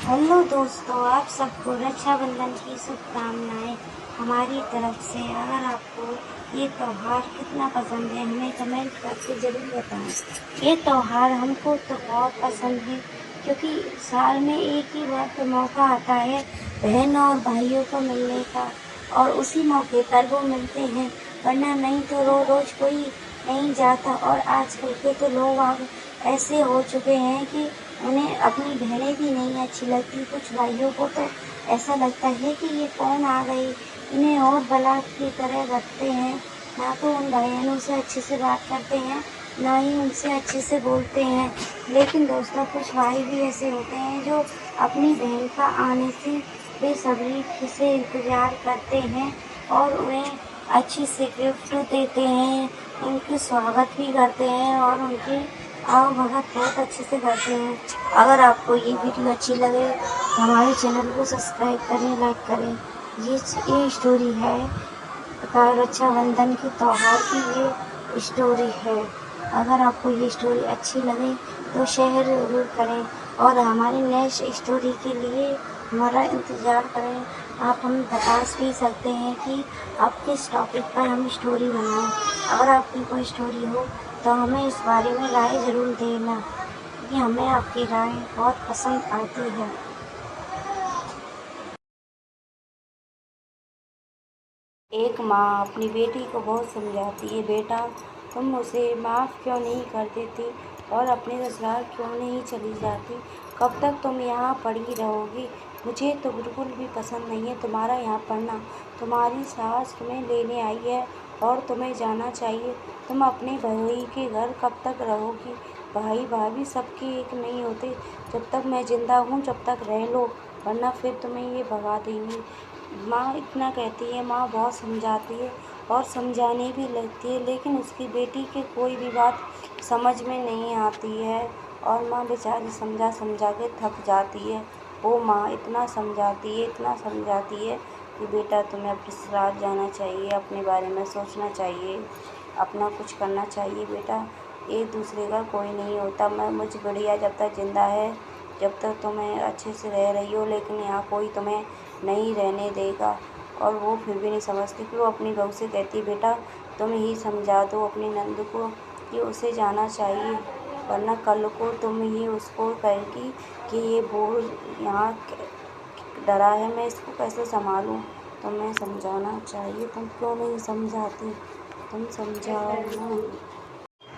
Hello दोस्तों, आप सबको रक्षाबंधन की शुभकामनाएं हमारी तरफ से। अगर आपको ये त्यौहार कितना पसंद है हमें कमेंट करके ज़रूर बताएं। ये त्यौहार हमको तो बहुत पसंद है क्योंकि साल में एक ही बार तो मौका आता है बहन और भाइयों को मिलने का, और उसी मौके पर वो मिलते हैं, वरना नहीं तो रोज़ कोई नहीं जाता। और आजकल के तो लोग अब ऐसे हो चुके हैं कि उन्हें अपनी बहनें भी नहीं अच्छी लगती। कुछ भाइयों को तो ऐसा लगता है कि ये कौन आ गई, इन्हें और बलात् की तरह रखते हैं। ना तो उन बहनों से अच्छे से बात करते हैं, ना ही उनसे अच्छे से बोलते हैं। लेकिन दोस्तों, कुछ भाई भी ऐसे होते हैं जो अपनी बहन का आने से बेसब्री से इंतज़ार करते हैं और उन्हें अच्छी से गिफ्ट देते हैं, उनके स्वागत भी करते हैं और उनकी आओ भगत बहुत अच्छे से करते हैं। अगर आपको ये वीडियो अच्छी लगे तो हमारे चैनल को सब्सक्राइब करें, लाइक करें। ये स्टोरी है रक्षाबंधन के त्यौहार की, ये स्टोरी है। अगर आपको ये स्टोरी अच्छी लगे तो शेयर ज़रूर करें और हमारी नेक्स्ट स्टोरी के लिए हमारा इंतज़ार करें। आप हमें बता भी सकते हैं कि आप किस टॉपिक पर हम स्टोरी बनाएं। अगर आपकी कोई स्टोरी हो तो हमें इस बारे में राय ज़रूर देना, क्योंकि हमें आपकी राय बहुत पसंद आती है। एक माँ अपनी बेटी को बहुत समझाती है, बेटा तुम उसे माफ़ क्यों नहीं कर देती और अपने ससुराल क्यों नहीं चली जाती? कब तक तुम यहाँ पड़ी रहोगी? मुझे तो बिल्कुल भी पसंद नहीं है तुम्हारा यहाँ पढ़ना। तुम्हारी सास तुम्हें लेने आई है और तुम्हें जाना चाहिए। तुम अपने भाई के घर कब तक रहोगी? भाई भाभी सबके एक नहीं होते। जब तक मैं ज़िंदा हूँ जब तक रह लो, वरना फिर तुम्हें ये भगा देंगी। माँ इतना कहती है, माँ बहुत समझाती है और समझाने भी लगती है, लेकिन उसकी बेटी की कोई भी बात समझ में नहीं आती है और माँ बेचारी समझा समझा के थक जाती है। वो माँ इतना समझाती है कि बेटा तुम्हें अपने ससुराल जाना चाहिए, अपने बारे में सोचना चाहिए, अपना कुछ करना चाहिए बेटा। एक दूसरे का कोई नहीं होता। मुझ बुढ़िया जब तक ज़िंदा है, जब तक तुम्हें अच्छे से रह रही हो, लेकिन यहाँ कोई तुम्हें नहीं रहने देगा। और वो फिर भी नहीं समझती। फिर वो अपनी बहू से कहती है, बेटा तुम ही समझा दो अपनी नंद को कि उसे जाना चाहिए, वरना कल को तुम ही उसको कहेगी कि ये बोझ यहाँ डरा है, मैं इसको कैसे संभालूं। तुम्हें समझाना चाहिए, तुम क्यों नहीं समझाती? तुम समझाओ ना।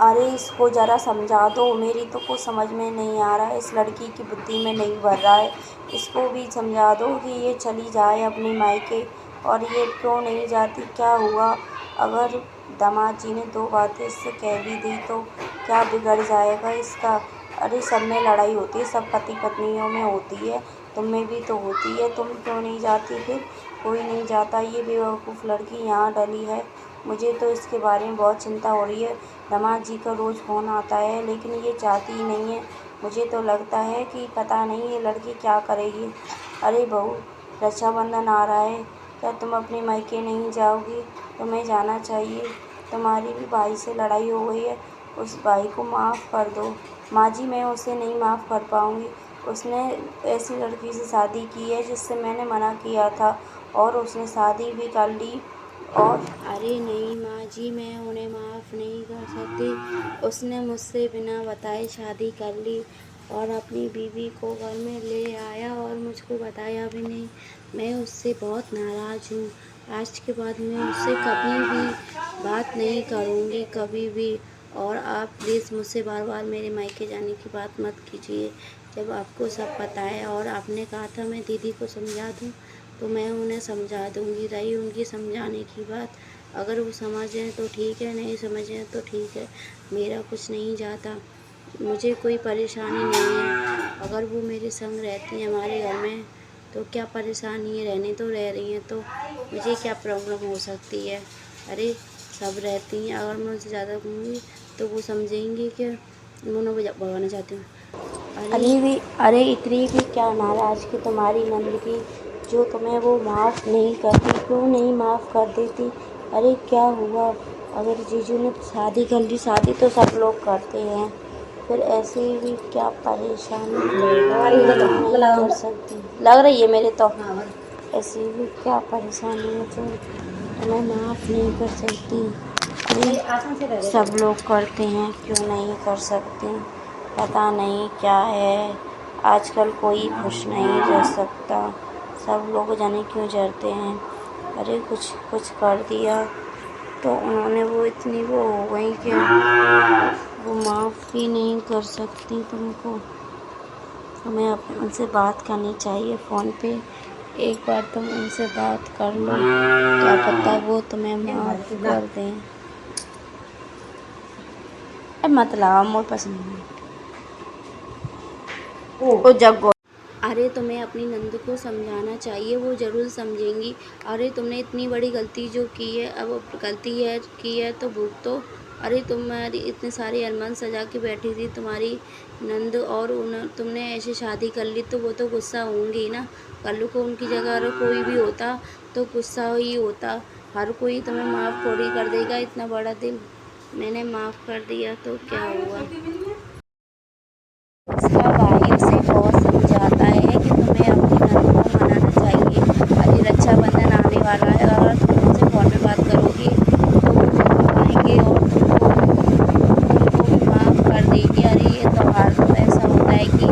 अरे इसको ज़रा समझा दो, मेरी तो कुछ समझ में नहीं आ रहा है, इस लड़की की बुद्धि में नहीं भर रहा है। इसको भी समझा दो कि ये चली जाए अपने मायके। और ये क्यों नहीं जाती? क्या हुआ अगर दामाद जी ने दो बातें इससे कह भी दी तो क्या बिगड़ जाएगा इसका? अरे सब में लड़ाई होती है, सब पति पत्नियों में होती है, तुम में भी तो होती है। तुम क्यों नहीं जाती फिर? कोई नहीं जाता, ये बेवकूफ़ लड़की यहाँ डली है। मुझे तो इसके बारे में बहुत चिंता हो रही है। दामाद जी का रोज़ फ़ोन आता है, लेकिन ये चाहती ही नहीं है। मुझे तो लगता है कि पता नहीं ये लड़की क्या करेगी। अरे बहू, रक्षाबंधन आ रहा है, क्या तुम अपने मायके नहीं जाओगी? तुम्हें जाना चाहिए। तुम्हारी भी भाई से लड़ाई हो गई है, उस भाई को माफ़ कर दो। माँ जी, मैं उसे नहीं माफ़ कर पाऊँगी। उसने ऐसी लड़की से शादी की है जिससे मैंने मना किया था, और उसने शादी भी कर ली। और अरे नहीं माँ जी, मैं उन्हें माफ़ नहीं कर सकती। उसने मुझसे बिना बताए शादी कर ली और अपनी बीवी को घर में ले आया और मुझको बताया भी नहीं। मैं उससे बहुत नाराज़ हूँ। आज के बाद मैं उससे कभी भी बात नहीं करूँगी, कभी भी। और आप प्लीज़ मुझसे बार बार मेरे मायके जाने की बात मत कीजिए। जब आपको सब पता है और आपने कहा था मैं दीदी को समझा दूँ, तो मैं उन्हें समझा दूँगी। रही उनकी समझाने की बात, अगर वो समझें तो ठीक है, नहीं समझें तो ठीक है, मेरा कुछ नहीं जाता। मुझे कोई परेशानी नहीं है। अगर वो मेरे संग रहती हैं हमारे घर में तो क्या परेशानी है, रहने तो रह रही हैं, तो मुझे क्या प्रॉब्लम हो सकती है? अरे सब रहती हैं, अगर मैं उनसे ज़्यादा कहूँगी तो वो समझेंगी कि मैं उन्हें भगाना चाहती हूँ। अरे इतनी भी क्या नाराज़गी तुम्हारी नंद की, जो तुम्हें वो माफ़ नहीं करती? क्यों नहीं माफ़ कर देती? अरे क्या हुआ? अगर जीजू ने शादी कर ली, शादी तो सब लोग करते हैं, फिर ऐसे भी क्या परेशानी नहीं कर सकती, लग रही है मेरे तो। ऐसी भी क्या परेशानी है जो तुम्हें माफ़ नहीं कर सकती। अरे सब लोग करते हैं, क्यों नहीं कर सकते। पता नहीं क्या है, आजकल कोई खुश नहीं रह सकता, सब लोग जाने क्यों जलते हैं। अरे कुछ कुछ कर दिया तो उन्होंने वो इतनी वो हो गई कि वो माफ़ ही नहीं कर सकती तुमको। तुम्हें अब उनसे बात करनी चाहिए फ़ोन पे, एक बार तुम उनसे बात कर लो, क्या पता वो तुम्हें माफ़ कर दें। मत लगाओ, मोर पसंद नहीं। ओ जग्गो, अरे तुम्हें अपनी नंद को समझाना चाहिए, वो ज़रूर समझेंगी। अरे तुमने इतनी बड़ी गलती जो की है, अब गलती है की है तो भुगतो। अरे तुम्हारी इतने सारे अरमान सजा के बैठी थी तुम्हारी नंद, और तुमने ऐसे शादी कर ली तो वो तो गुस्सा होंगी ना। कल को उनकी जगह अगर कोई भी होता तो गुस्सा ही होता। हर कोई तुम्हें माफ़ थोड़ी कर देगा, इतना बड़ा दिल मैंने माफ़ कर दिया तो क्या हुआ। उसका भाई उसे बहुत समझाता है कि तुम्हें अपनी नंद को मनाना चाहिए। अरे रक्षाबंधन आने वाला है, अगर तुम उनसे फ़ोन पे बात करोगी तो वो ज़रूर आएंगे और तुमको भी माफ़ कर देगी। अरे ये त्योहार तो ऐसा होता है कि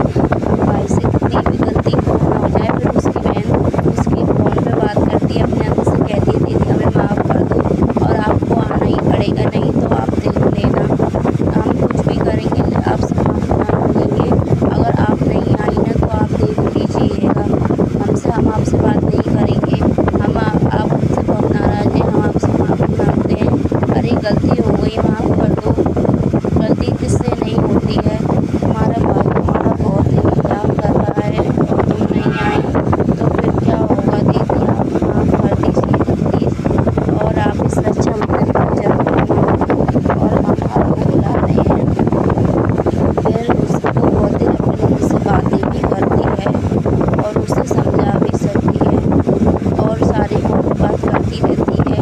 भाई से कितनी भी गलती क्यों ना हो जाए, फिर उसकी बहन उसकी फ़ोन पे बात करती है, अपने नंद से कहती है दीदी हमें माफ़ कर दो, और आपको आना ही पड़ेगा, नहीं तो आप देख लेना हम कुछ भी करेंगे आपसे माफ़ी मांगेंगे। अगर आप नहीं आई ना तो आप देख लीजिएगा, हम आपसे बात नहीं करेंगे। आप हमसे बहुत नाराज़ हैं, हम आपसे माफ़ी मांगते हैं। अरे गलती हो गई, माफ़ कर दो, गलती किससे नहीं होती है। तुम्हारा भाई तुम्हारा बहुत इंतज़ार कर रहा है और तुम नहीं आई तो फिर क्या होगा। दीदी आप माफ़ कर दीजिएगा प्लीज़, और आप इस रक्षाबंधन पर ज़रूर आना, और हम आपको बुला रहे हैं। फिर उसको बहुत देर अपने नंद से बातें भी करती है और उसे समझा भी सकती है, और सारी फ़ोन बात करती रहती है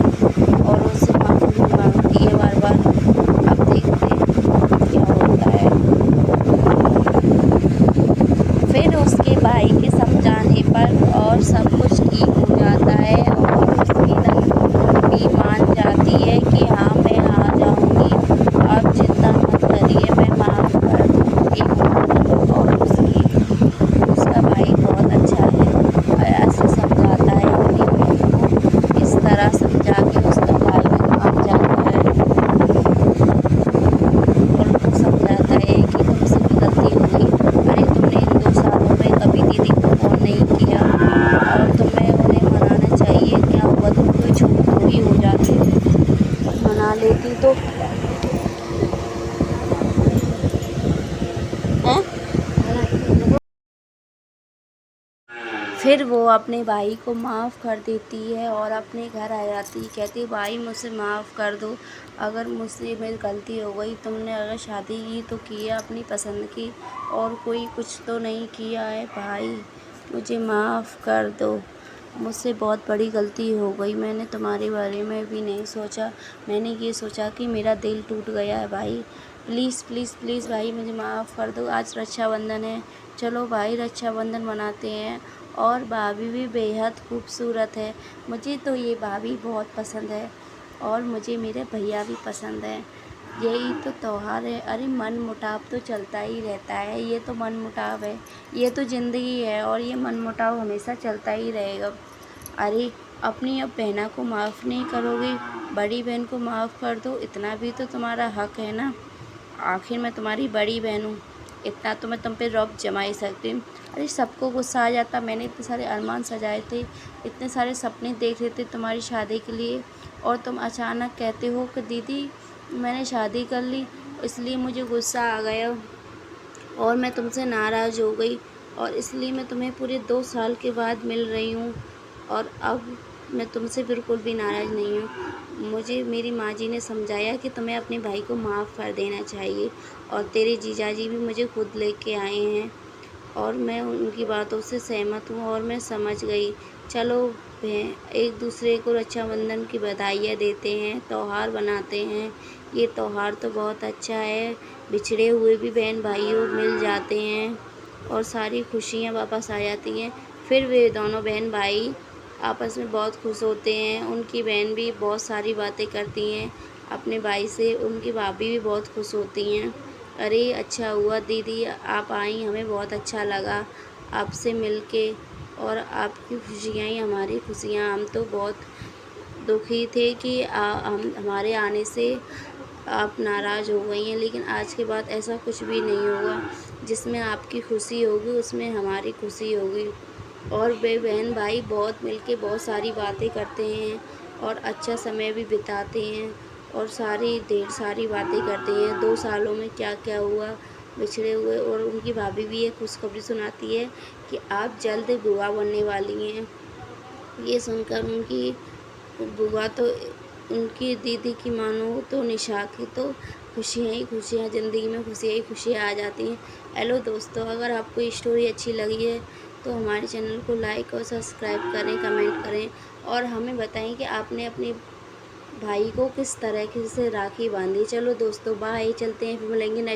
और उससे माफ़ी भी मांगती है बार बार। अब देखते हैं क्या होता है। फिर उसके भाई के समझाने पर और सब कुछ ठीक हो जाता है और उसकी नंद भी मान जाती है कि हाँ मैं आ जाऊँगी, आप चिंता मत करिए, मैं माफ़ कर दूँगी। और उसका भाई बहुत अच्छा है और ऐसे समझाता है अपनी बहन को, इस तरह समझा के उसका भाई भी मान जाता है और उनको समझाता है कि तुमसे भी गलती हो गई। अरे तुमने इन 2 सालों में कभी दीदी को फ़ोन नहीं किया और तुम्हें उन्हें मनाना चाहिए, क्या हुआ तुम कोई छूट थोड़ी हो जाती, मना लेती तो हैं। फिर वो अपने भाई को माफ़ कर देती है और अपने घर आ जाती है, कहती है भाई मुझसे माफ़ कर दो, अगर मुझसे मेरी गलती हो गई, तुमने अगर शादी की तो की है अपनी पसंद की और कोई कुछ तो नहीं किया है, भाई मुझे माफ़ कर दो, मुझसे बहुत बड़ी गलती हो गई, मैंने तुम्हारे बारे में भी नहीं सोचा, मैंने ये सोचा कि मेरा दिल टूट गया है भाई, प्लीज़ प्लीज़ प्लीज़ भाई मुझे माफ़ कर दो। आज रक्षाबंधन है, चलो भाई रक्षाबंधन मनाते हैं। और भाभी भी बेहद खूबसूरत है, मुझे तो ये भाभी बहुत पसंद है और मुझे मेरे भैया भी पसंद है। यही तो त्योहार है। अरे मन मुटाव तो चलता ही रहता है, ये तो मन मुटाव है, ये तो ज़िंदगी है और ये मन मुटाव हमेशा चलता ही रहेगा। अरे अपनी अब बहना को माफ़ नहीं करोगे, बड़ी बहन को माफ़ कर दो, इतना भी तो तुम्हारा हक है ना, आखिर मैं तुम्हारी बड़ी बहन हूँ, इतना तो मैं तुम पे रौब जमा ही सकती हूँ। अरे सबको गुस्सा आ जाता, मैंने इतने सारे अरमान सजाए थे, इतने सारे सपने देख रहे थे तुम्हारी शादी के लिए, और तुम अचानक कहते हो कि दीदी मैंने शादी कर ली, इसलिए मुझे गुस्सा आ गया और मैं तुमसे नाराज़ हो गई, और इसलिए मैं तुम्हें पूरे 2 साल के बाद मिल रही हूँ, और अब मैं तुमसे बिल्कुल भी नाराज़ नहीं हूँ। मुझे मेरी माँ जी ने समझाया कि तुम्हें अपने भाई को माफ़ कर देना चाहिए, और तेरे जीजाजी भी मुझे खुद लेके आए हैं और मैं उनकी बातों से सहमत हूँ और मैं समझ गई। चलो एक दूसरे को रक्षाबंधन की बधाइयाँ देते हैं, त्योहार मनाते हैं। ये त्योहार तो बहुत अच्छा है। बिछड़े हुए भी बहन भाइयों मिल जाते हैं और सारी खुशियाँ वापस आ जाती हैं। फिर वे दोनों बहन भाई आपस में बहुत खुश होते हैं। उनकी बहन भी बहुत सारी बातें करती हैं अपने भाई से। उनकी भाभी भी बहुत खुश होती हैं। अरे अच्छा हुआ दीदी आप आई, हमें बहुत अच्छा लगा आपसे मिलके और आपकी खुशियाँ ही हमारी खुशियाँ। हम तो बहुत दुखी थे कि हम हमारे आने से आप नाराज़ हो गई हैं, लेकिन आज के बाद ऐसा कुछ भी नहीं होगा। जिसमें आपकी खुशी होगी उसमें हमारी खुशी होगी। और वे बहन भाई बहुत मिलके बहुत सारी बातें करते हैं और अच्छा समय भी बिताते हैं और ढेर सारी बातें करते हैं 2 सालों में क्या क्या हुआ बिछड़े हुए। और उनकी भाभी भी ये खुशखबरी सुनाती है कि आप जल्द बुआ बनने वाली हैं। ये सुनकर उनकी बुआ तो उनकी दीदी की मानो तो निशा की तो खुशियाँ ही खुशियाँ, ज़िंदगी में खुशियाँ ही खुशियाँ आ जाती हैं। हेलो दोस्तों, अगर आपको ये स्टोरी अच्छी लगी है तो हमारे चैनल को लाइक और सब्सक्राइब करें, कमेंट करें और हमें बताएं कि आपने अपने भाई को किस तरह से राखी बांधी। चलो दोस्तों बाय, चलते हैं, फिर मिलेंगे नेक्स्ट